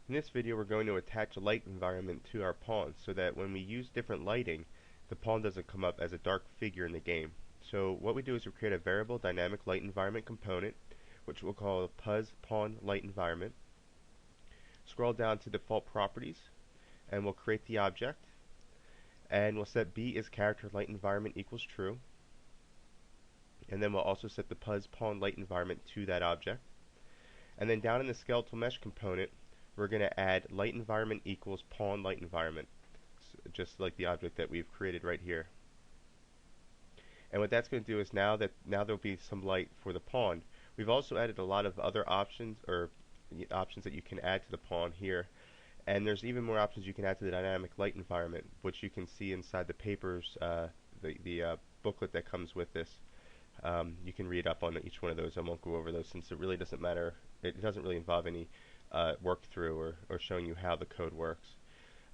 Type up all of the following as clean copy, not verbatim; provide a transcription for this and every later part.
In this video we're going to attach a light environment to our pawn so that when we use different lighting, the pawn doesn't come up as a dark figure in the game. So what we do is we create a variable dynamic light environment component, which we'll call puz pawn light environment. Scroll down to default properties, and we'll create the object, and we'll set b is character light environment equals true, and then we'll also set the puz pawn light environment to that object. And then down in the skeletal mesh component, we're going to add light environment equals pawn light environment, just like the object that we've created right here. And what that's going to do is now there'll be some light for the pawn. We've also added a lot of other options options that you can add to the pawn here. And there's even more options you can add to the dynamic light environment, which you can see inside the papers, the booklet that comes with this. You can read up on each one of those. I won't go over those since it really doesn't matter. It doesn't really involve any work through or showing you how the code works.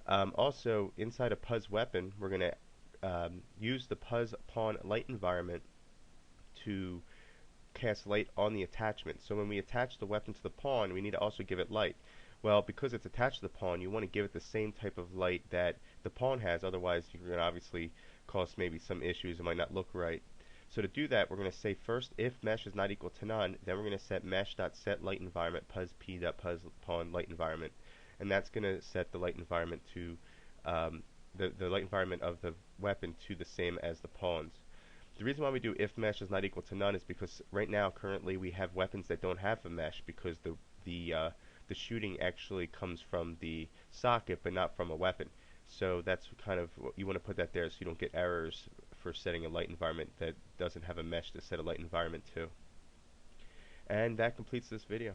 Also, inside a puz weapon, we're going to use the puz pawn light environment to cast light on the attachment. So when we attach the weapon to the pawn, we need to also give it light. Well, because it's attached to the pawn, you want to give it the same type of light that the pawn has. Otherwise, you're going to obviously cause maybe some issues. It might not look right. So to do that, we're going to say first if mesh is not equal to none, then we're going to set mesh.set light environment puz p.puz pawn light environment, and that's going to set the light environment to the light environment of the weapon to the same as the pawn's. The reason why we do if mesh is not equal to none is because right now currently we have weapons that don't have a mesh because the shooting actually comes from the socket but not from a weapon. So that's kind of what you want to put that there so you don't get errors for setting a light environment that doesn't have a mesh to set a light environment to. And that completes this video.